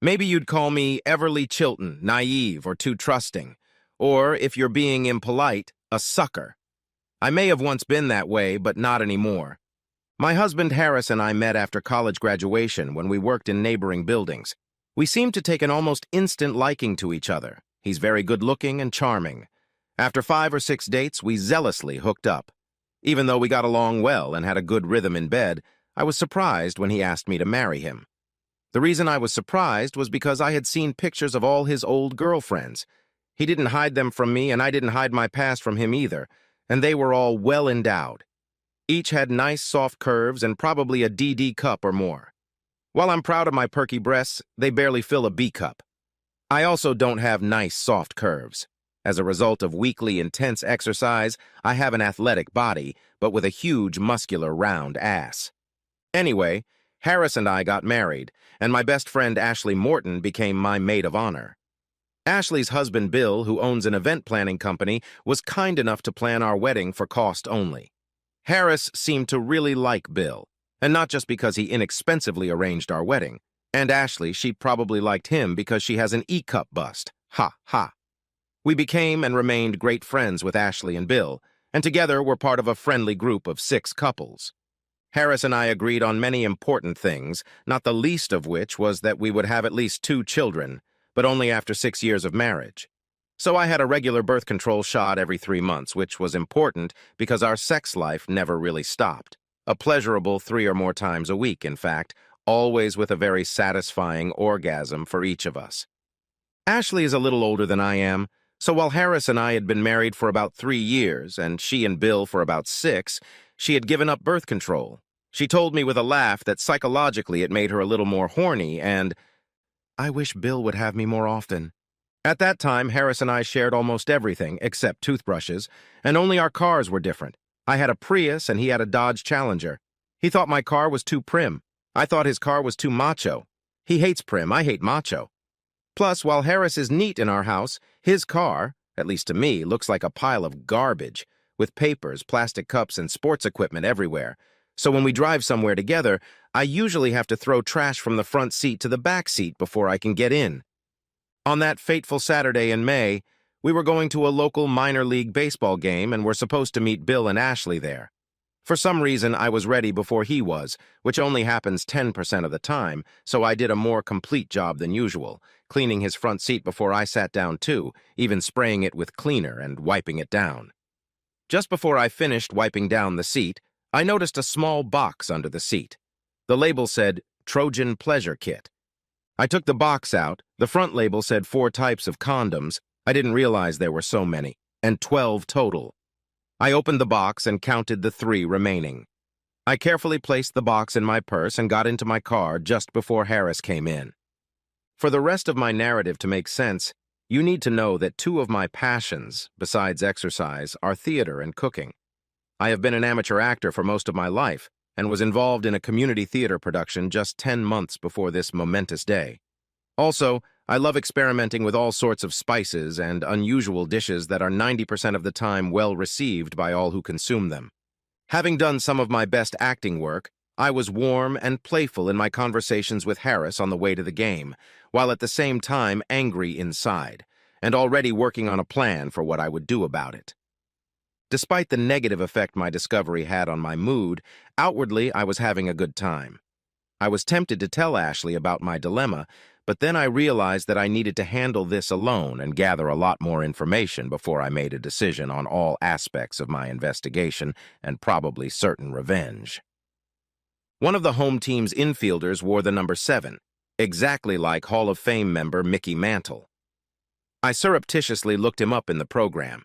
Maybe you'd call me Everly Chilton, naive or too trusting. Or, if you're being impolite, a sucker. I may have once been that way, but not anymore. My husband Harris and I met after college graduation when we worked in neighboring buildings. We seemed to take an almost instant liking to each other. He's very good-looking and charming. After 5 or 6 dates, we zealously hooked up. Even though we got along well and had a good rhythm in bed, I was surprised when he asked me to marry him. The reason I was surprised was because I had seen pictures of all his old girlfriends. He didn't hide them from me, and I didn't hide my past from him either, and they were all well endowed. Each had nice, soft curves and probably a DD cup or more. While I'm proud of my perky breasts, they barely fill a B cup. I also don't have nice, soft curves. As a result of weekly, intense exercise, I have an athletic body, but with a huge, muscular, round ass. Anyway, Harris and I got married, and my best friend Ashley Morton became my maid of honor. Ashley's husband Bill, who owns an event planning company, was kind enough to plan our wedding for cost only. Harris seemed to really like Bill, and not just because he inexpensively arranged our wedding. And Ashley, she probably liked him because she has an E-cup bust. Ha, ha. We became and remained great friends with Ashley and Bill, and together were part of a friendly group of 6 couples. Harris and I agreed on many important things, not the least of which was that we would have at least 2 children, but only after 6 years of marriage. So I had a regular birth control shot every 3 months, which was important because our sex life never really stopped. A pleasurable 3 or more times a week, in fact, always with a very satisfying orgasm for each of us. Ashley is a little older than I am, so while Harris and I had been married for about 3 years, and she and Bill for about 6, she had given up birth control. She told me with a laugh that psychologically it made her a little more horny, and I wish Bill would have me more often. At that time, Harris and I shared almost everything, except toothbrushes, and only our cars were different. I had a Prius and he had a Dodge Challenger. He thought my car was too prim. I thought his car was too macho. He hates prim, I hate macho. Plus, while Harris is neat in our house, his car, at least to me, looks like a pile of garbage, with papers, plastic cups, and sports equipment everywhere. So when we drive somewhere together, I usually have to throw trash from the front seat to the back seat before I can get in. On that fateful Saturday in May, we were going to a local minor league baseball game and were supposed to meet Bill and Ashley there. For some reason, I was ready before he was, which only happens 10% of the time, so I did a more complete job than usual, cleaning his front seat before I sat down too, even spraying it with cleaner and wiping it down. Just before I finished wiping down the seat, I noticed a small box under the seat. The label said, Trojan Pleasure Kit. I took the box out. The front label said 4 types of condoms. I didn't realize there were so many, and 12 total. I opened the box and counted the 3 remaining. I carefully placed the box in my purse and got into my car just before Harris came in. For the rest of my narrative to make sense, you need to know that 2 of my passions, besides exercise, are theater and cooking. I have been an amateur actor for most of my life, and was involved in a community theater production just 10 months before this momentous day. Also, I love experimenting with all sorts of spices and unusual dishes that are 90% of the time well received by all who consume them. Having done some of my best acting work, I was warm and playful in my conversations with Harris on the way to the game, while at the same time angry inside, and already working on a plan for what I would do about it. Despite the negative effect my discovery had on my mood, outwardly I was having a good time. I was tempted to tell Ashley about my dilemma, but then I realized that I needed to handle this alone and gather a lot more information before I made a decision on all aspects of my investigation and probably certain revenge. One of the home team's infielders wore the number 7, exactly like Hall of Fame member Mickey Mantle. I surreptitiously looked him up in the program.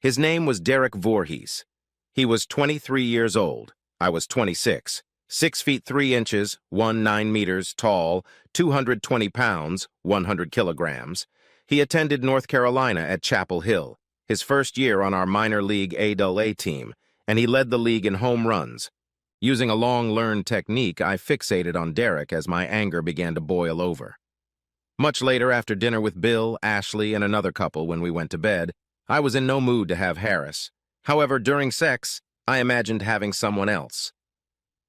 His name was Derek Voorhees. He was 23 years old. I was 26. 6 feet 3 inches, 9 meters tall, 220 pounds, 100 kilograms. He attended North Carolina at Chapel Hill, his first year on our minor league AA team, and he led the league in home runs. Using a long-learned technique, I fixated on Derek as my anger began to boil over. Much later, after dinner with Bill, Ashley, and another couple when we went to bed, I was in no mood to have Harris. However, during sex, I imagined having someone else.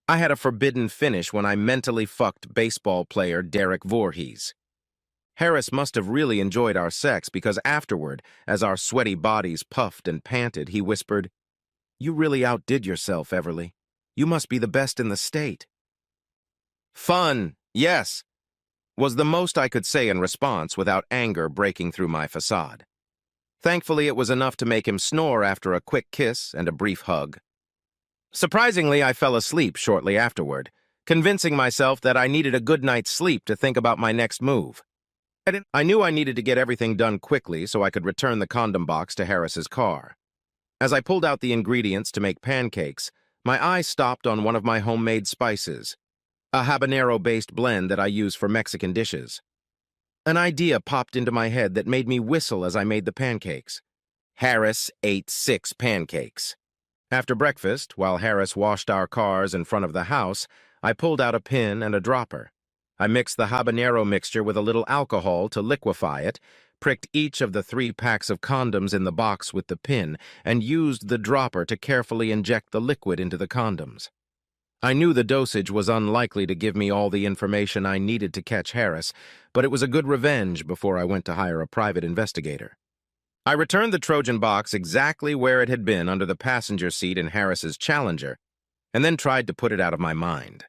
I had a forbidden finish when I mentally fucked baseball player Derek Voorhees. Harris must have really enjoyed our sex because afterward, as our sweaty bodies puffed and panted, he whispered, "You really outdid yourself, Everly. You must be the best in the state." "Fun, yes," was the most I could say in response without anger breaking through my facade. Thankfully, it was enough to make him snore after a quick kiss and a brief hug. Surprisingly, I fell asleep shortly afterward, convincing myself that I needed a good night's sleep to think about my next move. I knew I needed to get everything done quickly so I could return the condom box to Harris's car. As I pulled out the ingredients to make pancakes, my eye stopped on one of my homemade spices, a habanero-based blend that I use for Mexican dishes. An idea popped into my head that made me whistle as I made the pancakes. Harris ate 6 pancakes. After breakfast, while Harris washed our cars in front of the house, I pulled out a pin and a dropper. I mixed the habanero mixture with a little alcohol to liquefy it, pricked each of the 3 packs of condoms in the box with the pin, and used the dropper to carefully inject the liquid into the condoms. I knew the dosage was unlikely to give me all the information I needed to catch Harris, but it was a good revenge before I went to hire a private investigator. I returned the Trojan box exactly where it had been under the passenger seat in Harris's Challenger, and then tried to put it out of my mind.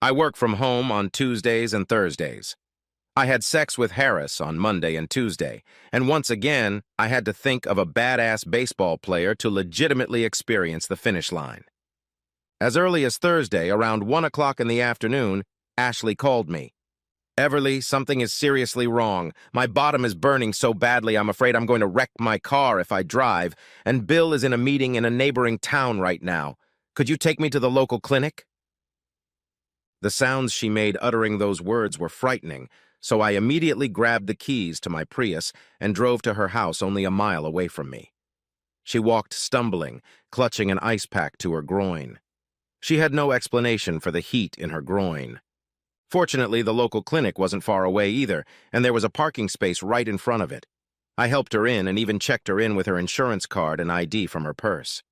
I work from home on Tuesdays and Thursdays. I had sex with Harris on Monday and Tuesday, and once again, I had to think of a badass baseball player to legitimately experience the finish line. As early as Thursday, around 1 o'clock in the afternoon, Ashley called me. "Everly, something is seriously wrong. My bottom is burning so badly I'm afraid I'm going to wreck my car if I drive, and Bill is in a meeting in a neighboring town right now. Could you take me to the local clinic?" The sounds she made uttering those words were frightening, so I immediately grabbed the keys to my Prius and drove to her house only a mile away from me. She walked stumbling, clutching an ice pack to her groin. She had no explanation for the heat in her groin. Fortunately, the local clinic wasn't far away either, and there was a parking space right in front of it. I helped her in and even checked her in with her insurance card and ID from her purse.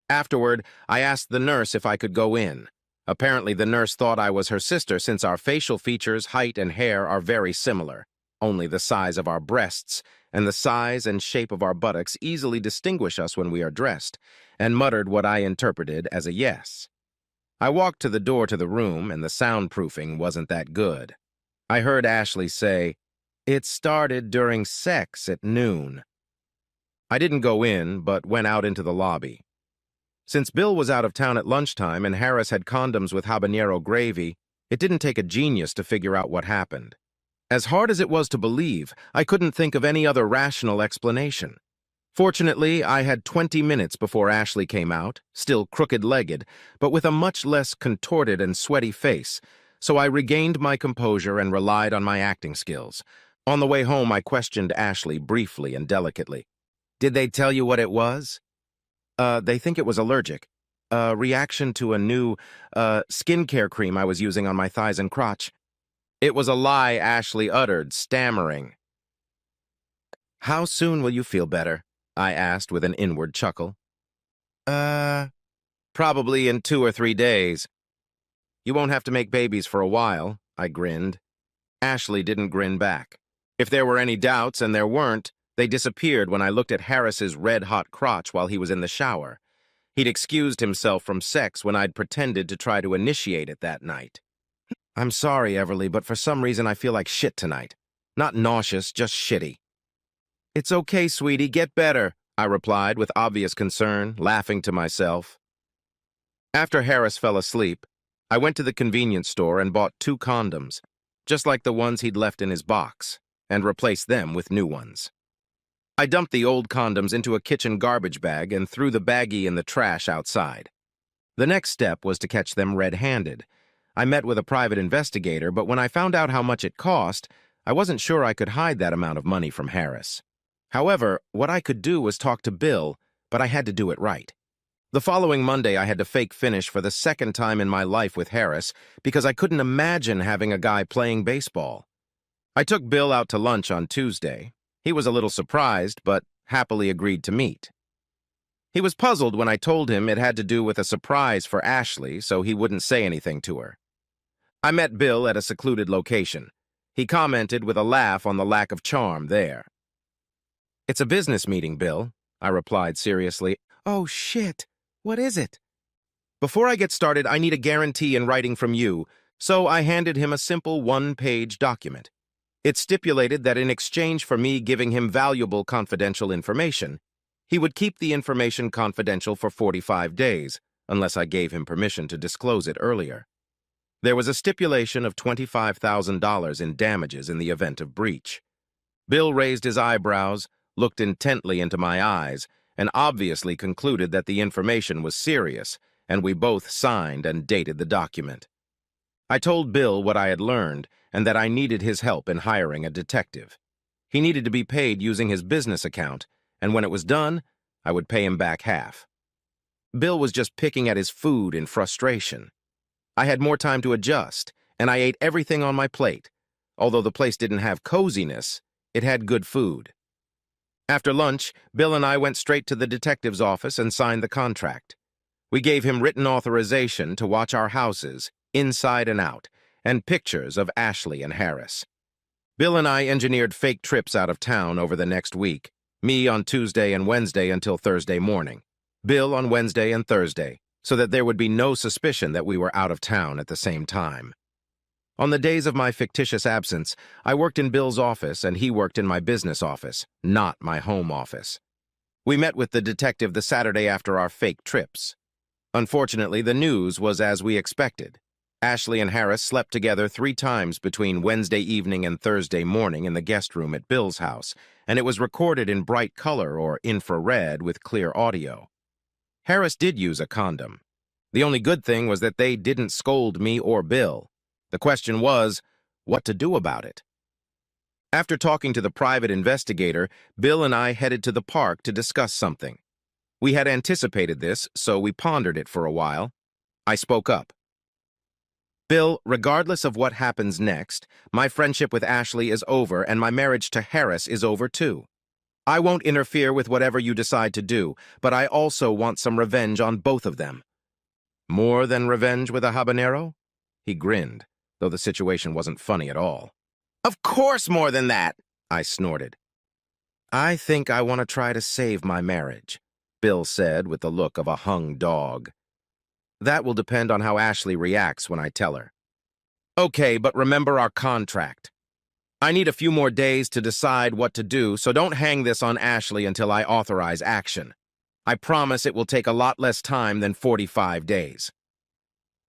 Afterward, I asked the nurse if I could go in. Apparently, the nurse thought I was her sister since our facial features, height, and hair are very similar. Only the size of our breasts and the size and shape of our buttocks easily distinguish us when we are dressed, and muttered what I interpreted as a yes. I walked to the door to the room, and the soundproofing wasn't that good. I heard Ashley say, "It started during sex at noon." I didn't go in, but went out into the lobby. Since Bill was out of town at lunchtime and Harris had condoms with habanero gravy, it didn't take a genius to figure out what happened. As hard as it was to believe, I couldn't think of any other rational explanation. Fortunately, I had 20 minutes before Ashley came out, still crooked-legged, but with a much less contorted and sweaty face, so I regained my composure and relied on my acting skills. On the way home, I questioned Ashley briefly and delicately. "Did they tell you what it was?" They think it was allergic. A reaction to a new, skincare cream I was using on my thighs and crotch." It was a lie Ashley uttered, stammering. "How soon will you feel better?" I asked with an inward chuckle. Probably in 2 or 3 days. "You won't have to make babies for a while," I grinned. Ashley didn't grin back. If there were any doubts, and there weren't, they disappeared when I looked at Harris's red-hot crotch while he was in the shower. He'd excused himself from sex when I'd pretended to try to initiate it that night. "I'm sorry, Everly, but for some reason I feel like shit tonight. Not nauseous, just shitty." "It's okay, sweetie, get better," I replied with obvious concern, laughing to myself. After Harris fell asleep, I went to the convenience store and bought 2 condoms, just like the ones he'd left in his box, and replaced them with new ones. I dumped the old condoms into a kitchen garbage bag and threw the baggie in the trash outside. The next step was to catch them red-handed. I met with a private investigator, but when I found out how much it cost, I wasn't sure I could hide that amount of money from Harris. However, what I could do was talk to Bill, but I had to do it right. The following Monday, I had to fake finish for the 2nd time in my life with Harris because I couldn't imagine having a guy playing baseball. I took Bill out to lunch on Tuesday. He was a little surprised, but happily agreed to meet. He was puzzled when I told him it had to do with a surprise for Ashley, so he wouldn't say anything to her. I met Bill at a secluded location. He commented with a laugh on the lack of charm there. "It's a business meeting, Bill," I replied seriously. "Oh, shit. What is it?" "Before I get started, I need a guarantee in writing from you," so I handed him a simple one-page document. It stipulated that in exchange for me giving him valuable confidential information, he would keep the information confidential for 45 days, unless I gave him permission to disclose it earlier. There was a stipulation of $25,000 in damages in the event of breach. Bill raised his eyebrows, looked intently into my eyes, and obviously concluded that the information was serious, and we both signed and dated the document. I told Bill what I had learned and that I needed his help in hiring a detective. He needed to be paid using his business account, and when it was done, I would pay him back half. Bill was just picking at his food in frustration. I had more time to adjust, and I ate everything on my plate. Although the place didn't have coziness, it had good food. After lunch, Bill and I went straight to the detective's office and signed the contract. We gave him written authorization to watch our houses, inside and out, and pictures of Ashley and Harris. Bill and I engineered fake trips out of town over the next week, me on Tuesday and Wednesday until Thursday morning, Bill on Wednesday and Thursday, so that there would be no suspicion that we were out of town at the same time. On the days of my fictitious absence, I worked in Bill's office and he worked in my business office, not my home office. We met with the detective the Saturday after our fake trips. Unfortunately, the news was as we expected. Ashley and Harris slept together 3 times between Wednesday evening and Thursday morning in the guest room at Bill's house, and it was recorded in bright color or infrared with clear audio. Harris did use a condom. The only good thing was that they didn't scold me or Bill. The question was, what to do about it? After talking to the private investigator, Bill and I headed to the park to discuss something. We had anticipated this, so we pondered it for a while. I spoke up. "Bill, regardless of what happens next, my friendship with Ashley is over and my marriage to Harris is over too. I won't interfere with whatever you decide to do, but I also want some revenge on both of them." "More than revenge with a habanero?" He grinned, though the situation wasn't funny at all. "Of course more than that," I snorted. "I think I want to try to save my marriage," Bill said with the look of a hung dog. "That will depend on how Ashley reacts when I tell her." "Okay, but remember our contract. I need a few more days to decide what to do, so don't hang this on Ashley until I authorize action. I promise it will take a lot less time than 45 days.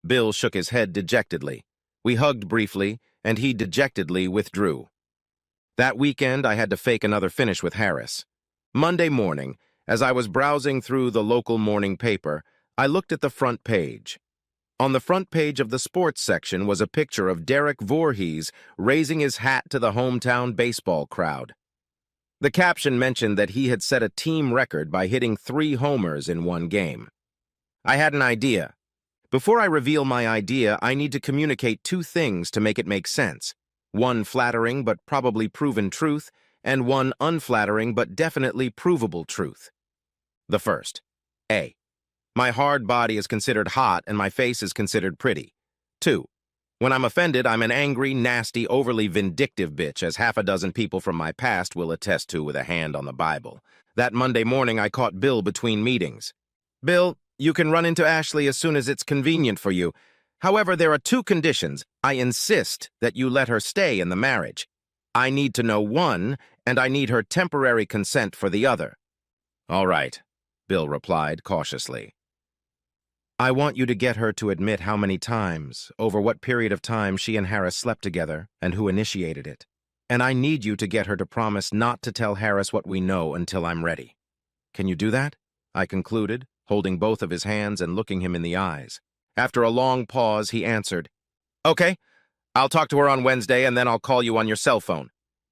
Bill shook his head dejectedly. We hugged briefly, and he dejectedly withdrew. That weekend, I had to fake another finish with Harris. Monday morning, as I was browsing through the local morning paper, I looked at the front page. On the front page of the sports section was a picture of Derek Voorhees raising his hat to the hometown baseball crowd. The caption mentioned that he had set a team record by hitting 3 homers in one game. I had an idea. Before I reveal my idea, I need to communicate 2 things to make it make sense. One flattering but probably proven truth, and one unflattering but definitely provable truth. The first. A. My hard body is considered hot and my face is considered pretty. 2. When I'm offended, I'm an angry, nasty, overly vindictive bitch, as half a dozen people from my past will attest to with a hand on the Bible. That Monday morning, I caught Bill between meetings. "Bill, you can run into Ashley as soon as it's convenient for you. However, there are 2 conditions. I insist that you let her stay in the marriage. I need to know one, and I need her temporary consent for the other." "All right," Bill replied cautiously. "I want you to get her to admit how many times, over what period of time she and Harris slept together, and who initiated it. And I need you to get her to promise not to tell Harris what we know until I'm ready. Can you do that?" I concluded, holding both of his hands and looking him in the eyes. After a long pause, he answered, "Okay, I'll talk to her on Wednesday and then I'll call you on your cell phone."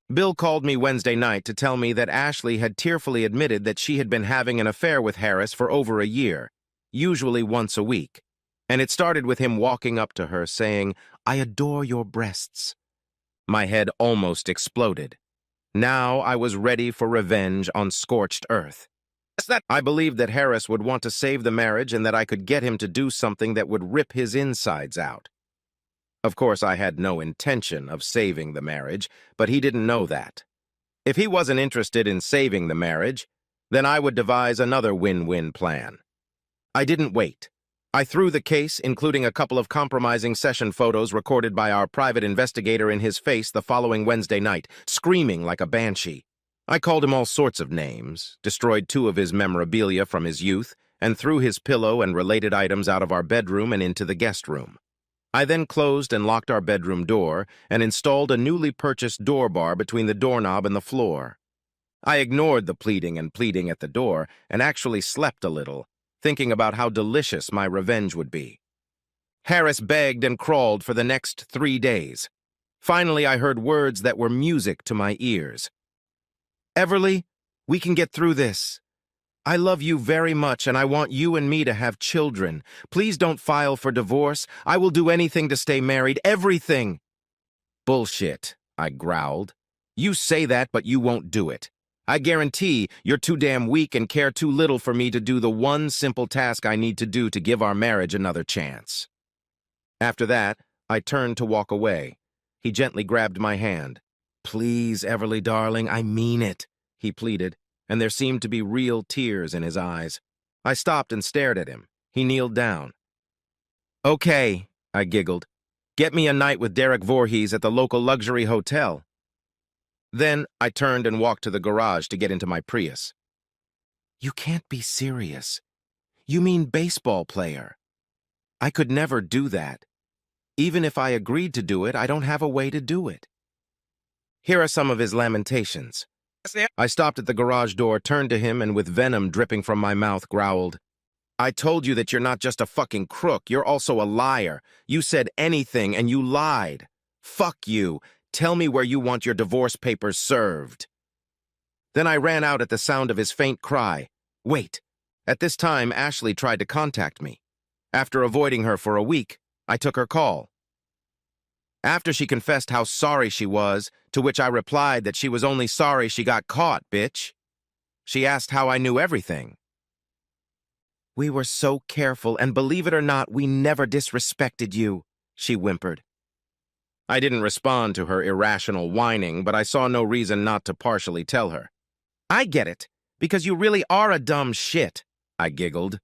Bill called me Wednesday night to tell me that Ashley had tearfully admitted that she had been having an affair with Harris for over a year, usually once a week, and it started with him walking up to her saying, "I adore your breasts." My head almost exploded. Now I was ready for revenge on scorched earth. I believed that Harris would want to save the marriage and that I could get him to do something that would rip his insides out. Of course, I had no intention of saving the marriage, but he didn't know that. If he wasn't interested in saving the marriage, then I would devise another win-win plan. I didn't wait. I threw the case, including a couple of compromising session photos recorded by our private investigator, in his face the following Wednesday night, screaming like a banshee. I called him all sorts of names, destroyed 2 of his memorabilia from his youth, and threw his pillow and related items out of our bedroom and into the guest room. I then closed and locked our bedroom door and installed a newly purchased door bar between the doorknob and the floor. I ignored the pleading and pleading at the door and actually slept a little, thinking about how delicious my revenge would be. Harris begged and crawled for the next 3 days. Finally, I heard words that were music to my ears. "Everly, we can get through this. I love you very much, and I want you and me to have children. Please don't file for divorce. I will do anything to stay married, everything." "Bullshit," I growled. "You say that, but you won't do it. I guarantee you're too damn weak and care too little for me to do the one simple task I need to do to give our marriage another chance." After that, I turned to walk away. He gently grabbed my hand. "Please, Everly, darling, I mean it," he pleaded, and there seemed to be real tears in his eyes. I stopped and stared at him. He kneeled down. "Okay," I giggled. "Get me a night with Derek Voorhees at the local luxury hotel." Then I turned and walked to the garage to get into my Prius. "You can't be serious. You mean baseball player?" "I could never do that. Even if I agreed to do it, I don't have a way to do it." Here are some of his lamentations. I stopped at the garage door, turned to him, and with venom dripping from my mouth, growled, "I told you that you're not just a fucking crook, you're also a liar. You said anything, and you lied. Fuck you. Tell me where you want your divorce papers served." Then I ran out at the sound of his faint cry. Wait. At this time, Ashley tried to contact me. After avoiding her for a week, I took her call. After she confessed how sorry she was, to which I replied that she was only sorry she got caught, bitch. She asked how I knew everything. "We were so careful, and believe it or not, we never disrespected you," she whimpered. I didn't respond to her irrational whining, but I saw no reason not to partially tell her. "I get it, because you really are a dumb shit," I giggled.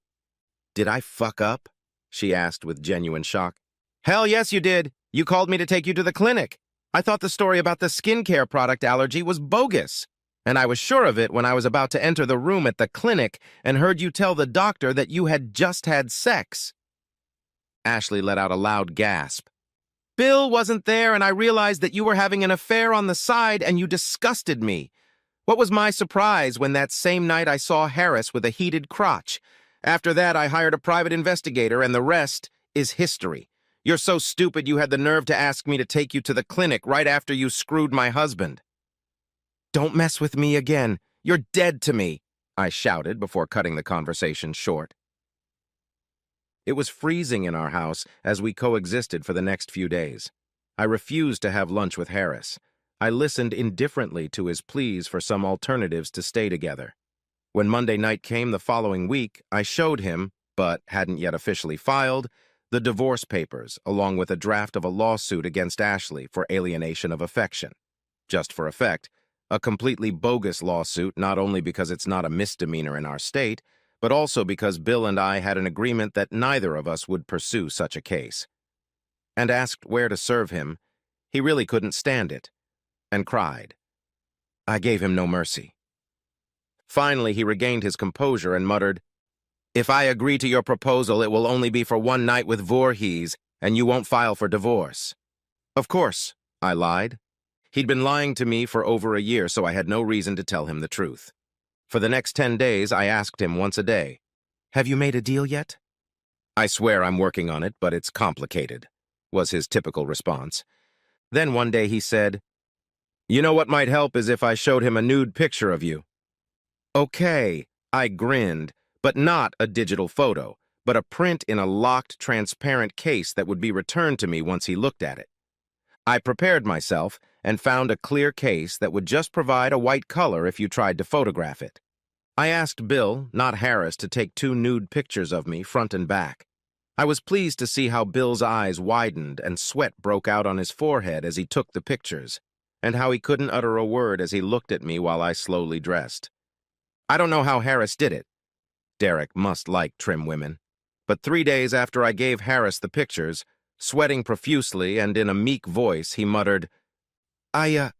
"Did I fuck up?" she asked with genuine shock. "Hell yes, you did. You called me to take you to the clinic. I thought the story about the skincare product allergy was bogus. And I was sure of it when I was about to enter the room at the clinic and heard you tell the doctor that you had just had sex." Ashley let out a loud gasp. "Bill wasn't there, and I realized that you were having an affair on the side, and you disgusted me. What was my surprise when that same night I saw Harris with a heated crotch? After that, I hired a private investigator, and the rest is history. You're so stupid you had the nerve to ask me to take you to the clinic right after you screwed my husband." "Don't mess with me again. You're dead to me," I shouted before cutting the conversation short. It was freezing in our house as we coexisted for the next few days. I refused to have lunch with Harris. I listened indifferently to his pleas for some alternatives to stay together. When Monday night came the following week, I showed him, but hadn't yet officially filed, the divorce papers, along with a draft of a lawsuit against Ashley for alienation of affection. Just for effect, a completely bogus lawsuit, not only because it's not a misdemeanor in our state, but also because Bill and I had an agreement that neither of us would pursue such a case. And asked where to serve him, he really couldn't stand it, and cried. I gave him no mercy. Finally, he regained his composure and muttered, "If I agree to your proposal, it will only be for one night with Voorhees, and you won't file for divorce." Of course, I lied. He'd been lying to me for over a year, so I had no reason to tell him the truth. For the next 10 days, I asked him once a day, "Have you made a deal yet?" "I swear I'm working on it, but it's complicated," was his typical response. Then one day he said, "You know what might help is if I showed him a nude picture of you." "Okay," I grinned, but not a digital photo, but a print in a locked, transparent case that would be returned to me once he looked at it. I prepared myself and found a clear case that would just provide a white color if you tried to photograph it. I asked Bill, not Harris, to take 2 nude pictures of me, front and back. I was pleased to see how Bill's eyes widened and sweat broke out on his forehead as he took the pictures, and how he couldn't utter a word as he looked at me while I slowly dressed. I don't know how Harris did it. Derek must like trim women. But 3 days after I gave Harris the pictures, sweating profusely and in a meek voice, he muttered, I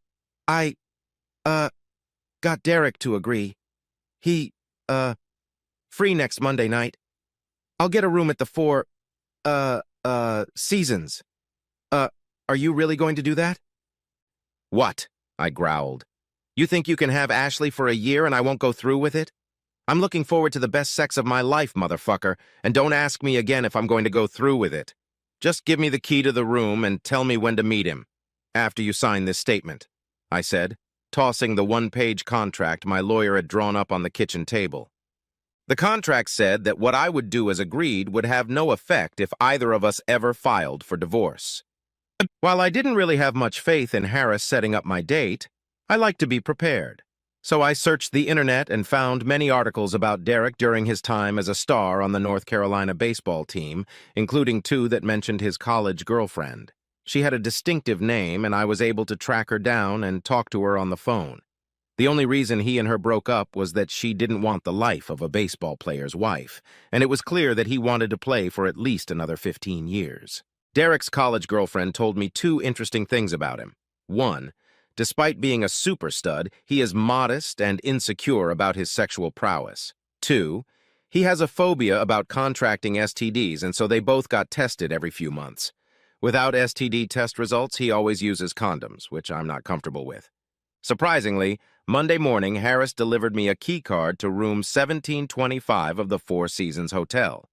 got Derek to agree. He, free next Monday night. I'll get a room at the Four, Seasons. Are you really going to do that? What? I growled. You think you can have Ashley for a year and I won't go through with it? I'm looking forward to the best sex of my life, motherfucker, and don't ask me again if I'm going to go through with it. Just give me the key to the room and tell me when to meet him, after you sign this statement, I said, tossing the one-page contract my lawyer had drawn up on the kitchen table. The contract said that what I would do as agreed would have no effect if either of us ever filed for divorce. While I didn't really have much faith in Harris setting up my date, I liked to be prepared. So I searched the internet and found many articles about Derek during his time as a star on the North Carolina baseball team, including 2 that mentioned his college girlfriend. She had a distinctive name, and I was able to track her down and talk to her on the phone. The only reason he and her broke up was that she didn't want the life of a baseball player's wife, and it was clear that he wanted to play for at least another 15 years. Derek's college girlfriend told me 2 interesting things about him. 1, despite being a super stud, he is modest and insecure about his sexual prowess. 2, he has a phobia about contracting STDs, and so they both got tested every few months. Without STD test results, he always uses condoms, which I'm not comfortable with. Surprisingly, Monday morning, Harris delivered me a key card to room 1725 of the Four Seasons Hotel.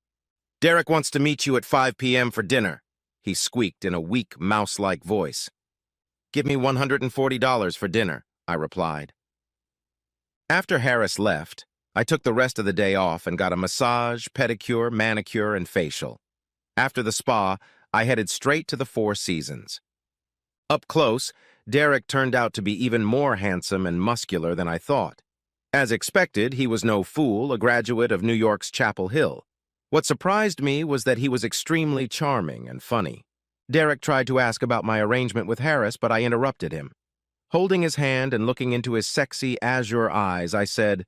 Derek wants to meet you at 5 p.m. for dinner, he squeaked in a weak, mouse-like voice. Give me $140 for dinner, I replied. After Harris left, I took the rest of the day off and got a massage, pedicure, manicure, and facial. After the spa, I headed straight to the Four Seasons. Up close, Derek turned out to be even more handsome and muscular than I thought. As expected, he was no fool, a graduate of New York's Chapel Hill. What surprised me was that he was extremely charming and funny. Derek tried to ask about my arrangement with Harris, but I interrupted him. Holding his hand and looking into his sexy azure eyes, I said,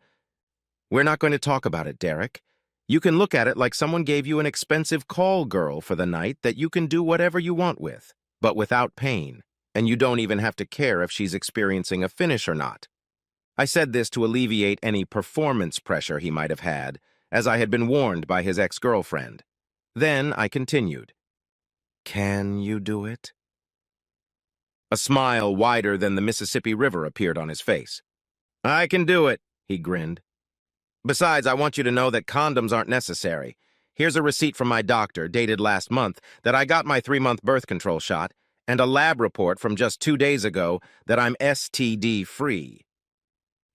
"We're not going to talk about it, Derek. You can look at it like someone gave you an expensive call girl for the night that you can do whatever you want with, but without pain, and you don't even have to care if she's experiencing a finish or not." I said this to alleviate any performance pressure he might have had, as I had been warned by his ex-girlfriend. Then I continued, "Can you do it?" A smile wider than the Mississippi River appeared on his face. "I can do it," he grinned. "Besides, I want you to know that condoms aren't necessary. Here's a receipt from my doctor, dated last month, that I got my 3-month birth control shot, and a lab report from just 2 days ago that I'm STD-free.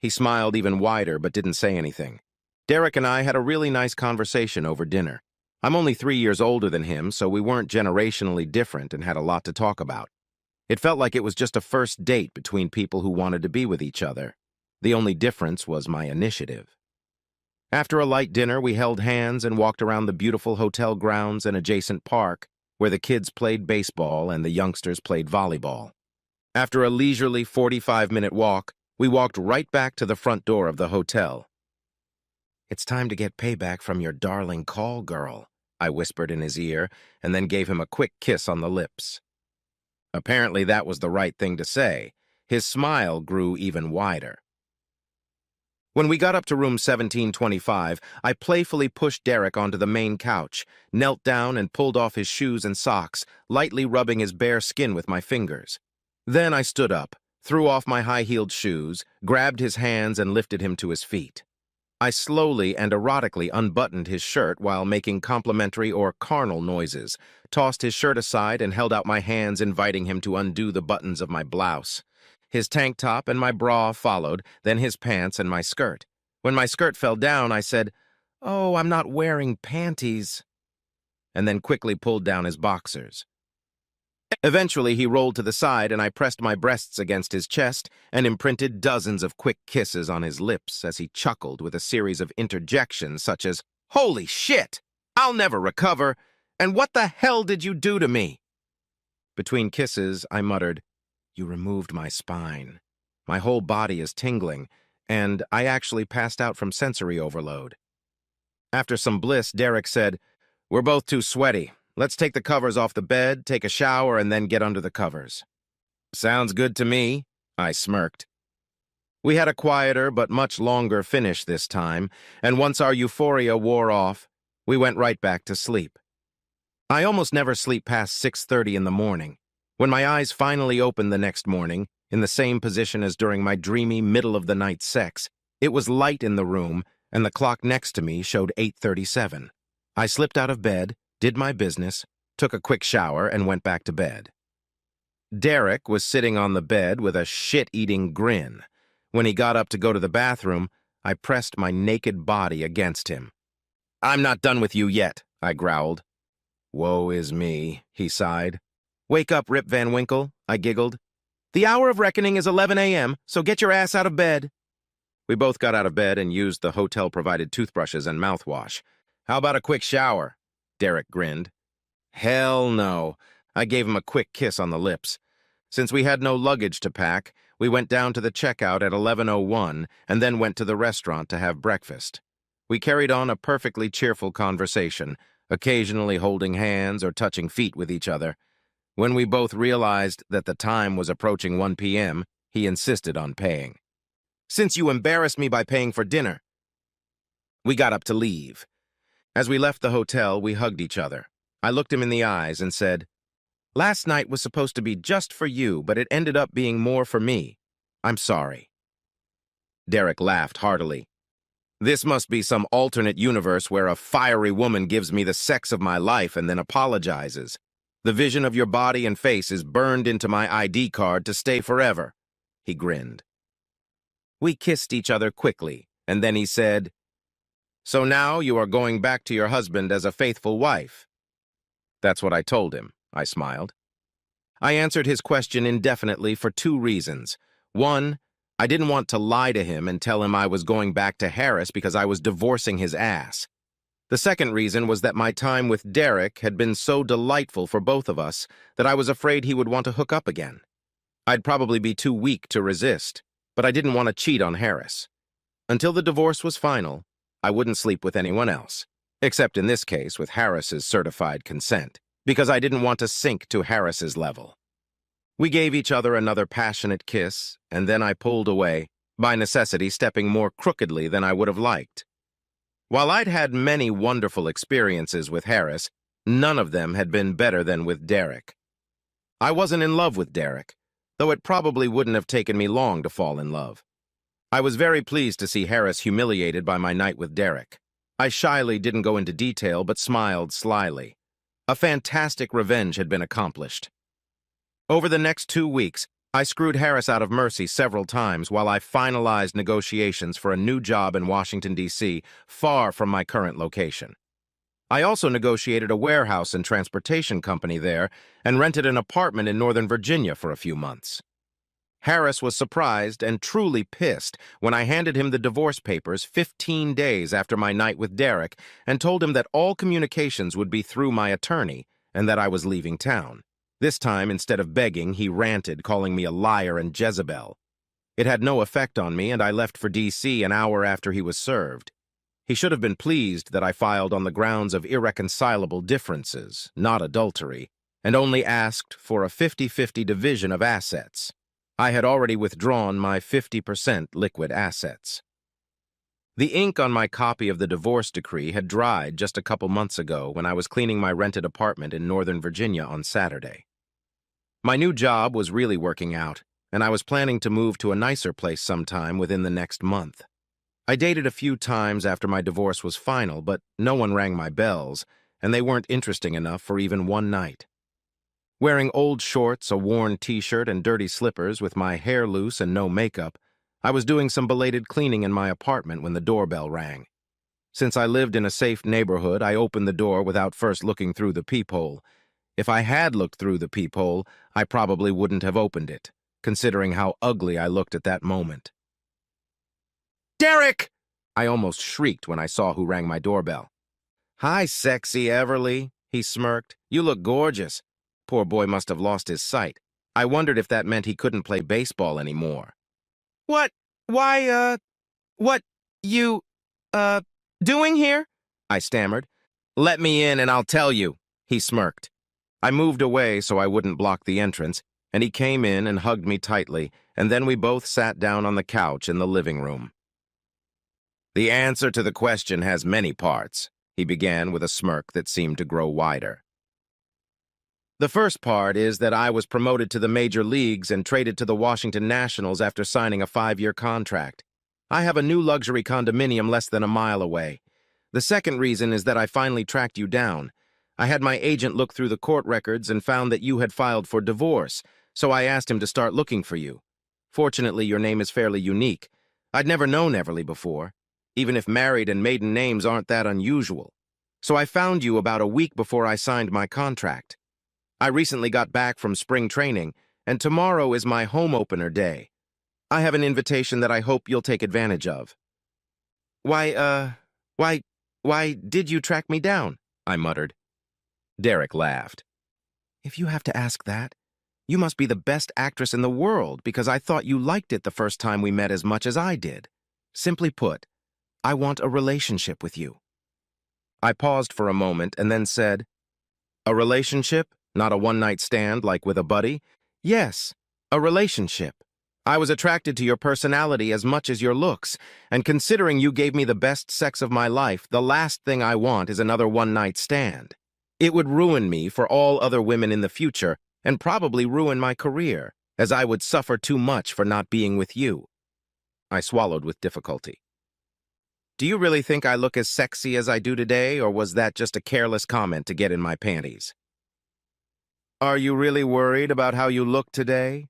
He smiled even wider but didn't say anything. Derek and I had a really nice conversation over dinner. I'm only 3 years older than him, so we weren't generationally different and had a lot to talk about. It felt like it was just a first date between people who wanted to be with each other. The only difference was my initiative. After a light dinner, we held hands and walked around the beautiful hotel grounds and adjacent park, where the kids played baseball and the youngsters played volleyball. After a leisurely 45-minute walk, we walked right back to the front door of the hotel. "It's time to get payback from your darling call girl," I whispered in his ear, and then gave him a quick kiss on the lips. Apparently that was the right thing to say. His smile grew even wider. When we got up to room 1725, I playfully pushed Derek onto the main couch, knelt down and pulled off his shoes and socks, lightly rubbing his bare skin with my fingers. Then I stood up, threw off my high-heeled shoes, grabbed his hands and lifted him to his feet. I slowly and erotically unbuttoned his shirt while making complimentary or carnal noises, tossed his shirt aside and held out my hands inviting him to undo the buttons of my blouse. His tank top and my bra followed, then his pants and my skirt. When my skirt fell down, I said, "Oh, I'm not wearing panties," and then quickly pulled down his boxers. Eventually, he rolled to the side and I pressed my breasts against his chest and imprinted dozens of quick kisses on his lips as he chuckled with a series of interjections such as, "Holy shit! I'll never recover!" And what the hell did you do to me? Between kisses, I muttered, "You removed my spine. My whole body is tingling, and I actually passed out from sensory overload." After some bliss, Derek said, "We're both too sweaty. Let's take the covers off the bed, take a shower, and then get under the covers." "Sounds good to me," I smirked. We had a quieter but much longer finish this time, and once our euphoria wore off, we went right back to sleep. I almost never sleep past 6:30 in the morning. When my eyes finally opened the next morning, in the same position as during my dreamy middle-of-the-night sex, it was light in the room, and the clock next to me showed 8:37. I slipped out of bed, did my business, took a quick shower, and went back to bed. Derek was sitting on the bed with a shit-eating grin. When he got up to go to the bathroom, I pressed my naked body against him. "I'm not done with you yet," I growled. "Woe is me," he sighed. "Wake up, Rip Van Winkle," I giggled. "The hour of reckoning is 11 a.m., so get your ass out of bed." We both got out of bed and used the hotel-provided toothbrushes and mouthwash. "How about a quick shower?" Derek grinned. "Hell no." I gave him a quick kiss on the lips. Since we had no luggage to pack, we went down to the checkout at 11:01 and then went to the restaurant to have breakfast. We carried on a perfectly cheerful conversation, occasionally holding hands or touching feet with each other. When we both realized that the time was approaching 1 p.m., he insisted on paying. "Since you embarrassed me by paying for dinner." We got up to leave. As we left the hotel, we hugged each other. I looked him in the eyes and said, "Last night was supposed to be just for you, but it ended up being more for me. I'm sorry." Derek laughed heartily. "This must be some alternate universe where a fiery woman gives me the sex of my life and then apologizes. The vision of your body and face is burned into my ID card to stay forever." He grinned. We kissed each other quickly, and then he said, "So now you are going back to your husband as a faithful wife?" "That's what I told him," I smiled. I answered his question indefinitely for 2 reasons. One, I didn't want to lie to him and tell him I was going back to Harris because I was divorcing his ass. The second reason was that my time with Derek had been so delightful for both of us that I was afraid he would want to hook up again. I'd probably be too weak to resist, but I didn't want to cheat on Harris. Until the divorce was final, I wouldn't sleep with anyone else, except in this case with Harris's certified consent, because I didn't want to sink to Harris's level. We gave each other another passionate kiss, and then I pulled away, by necessity stepping more crookedly than I would have liked. While I'd had many wonderful experiences with Harris, none of them had been better than with Derek. I wasn't in love with Derek, though it probably wouldn't have taken me long to fall in love. I was very pleased to see Harris humiliated by my night with Derek. I shyly didn't go into detail, but smiled slyly. A fantastic revenge had been accomplished. Over the next 2 weeks, I screwed Harris out of mercy several times while I finalized negotiations for a new job in Washington, D.C., far from my current location. I also negotiated a warehouse and transportation company there and rented an apartment in Northern Virginia for a few months. Harris was surprised and truly pissed when I handed him the divorce papers 15 days after my night with Derek and told him that all communications would be through my attorney and that I was leaving town. This time, instead of begging, he ranted, calling me a liar and Jezebel. It had no effect on me, and I left for D.C. an hour after he was served. He should have been pleased that I filed on the grounds of irreconcilable differences, not adultery, and only asked for a 50-50 division of assets. I had already withdrawn my 50% liquid assets. The ink on my copy of the divorce decree had dried just a couple months ago when I was cleaning my rented apartment in Northern Virginia on Saturday. My new job was really working out, and I was planning to move to a nicer place sometime within the next month. I dated a few times after my divorce was final, but no one rang my bells, and they weren't interesting enough for even one night. Wearing old shorts, a worn t-shirt, and dirty slippers with my hair loose and no makeup, I was doing some belated cleaning in my apartment when the doorbell rang. Since I lived in a safe neighborhood, I opened the door without first looking through the peephole. If I had looked through the peephole, I probably wouldn't have opened it, considering how ugly I looked at that moment. "Derek!" I almost shrieked when I saw who rang my doorbell. "Hi, sexy Everly," He smirked. You look gorgeous. Poor boy must have lost his sight. I wondered if that meant he couldn't play baseball anymore. What? Why, what you, uh, doing here? I stammered. Let me in and I'll tell you, he smirked. I moved away so I wouldn't block the entrance, and he came in and hugged me tightly, and then we both sat down on the couch in the living room. The answer to the question has many parts, he began with a smirk that seemed to grow wider. The first part is that I was promoted to the major leagues and traded to the Washington Nationals after signing a 5-year contract. I have a new luxury condominium less than a mile away. The second reason is that I finally tracked you down. I had my agent look through the court records and found that you had filed for divorce, so I asked him to start looking for you. Fortunately, your name is fairly unique. I'd never known Everly before, even if married and maiden names aren't that unusual. So I found you about a week before I signed my contract. I recently got back from spring training, and tomorrow is my home opener day. I have an invitation that I hope you'll take advantage of. Why did you track me down? I muttered. Derek laughed. If you have to ask that, you must be the best actress in the world because I thought you liked it the first time we met as much as I did. Simply put, I want a relationship with you. I paused for a moment and then said, a relationship? Not a one-night stand like with a buddy? Yes, a relationship. I was attracted to your personality as much as your looks, and considering you gave me the best sex of my life, the last thing I want is another one-night stand. It would ruin me for all other women in the future and probably ruin my career, as I would suffer too much for not being with you. I swallowed with difficulty. Do you really think I look as sexy as I do today, or was that just a careless comment to get in my panties? Are you really worried about how you look today?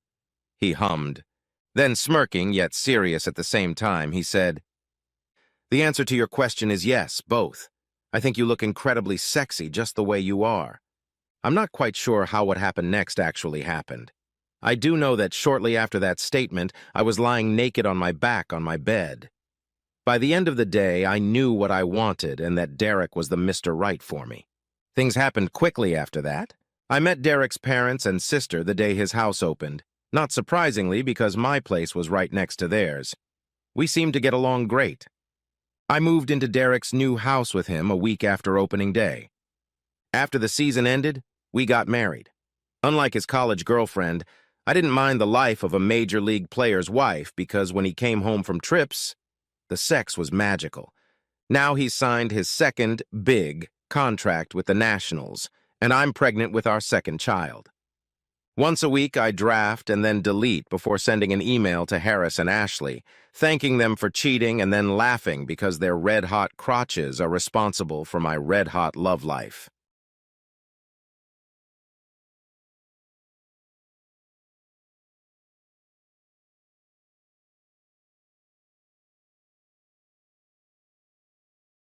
He hummed. Then, smirking, yet serious at the same time, he said, the answer to your question is yes, both. I think you look incredibly sexy just the way you are. I'm not quite sure how what happened next actually happened. I do know that shortly after that statement, I was lying naked on my back on my bed. By the end of the day, I knew what I wanted and that Derek was the Mr. Right for me. Things happened quickly after that. I met Derek's parents and sister the day his house opened, not surprisingly because my place was right next to theirs. We seemed to get along great. I moved into Derek's new house with him a week after opening day. After the season ended, we got married. Unlike his college girlfriend, I didn't mind the life of a major league player's wife because when he came home from trips, the sex was magical. Now he's signed his second, big, contract with the Nationals, and I'm pregnant with our second child. Once a week, I draft and then delete before sending an email to Harris and Ashley, thanking them for cheating and then laughing because their red-hot crotches are responsible for my red-hot love life.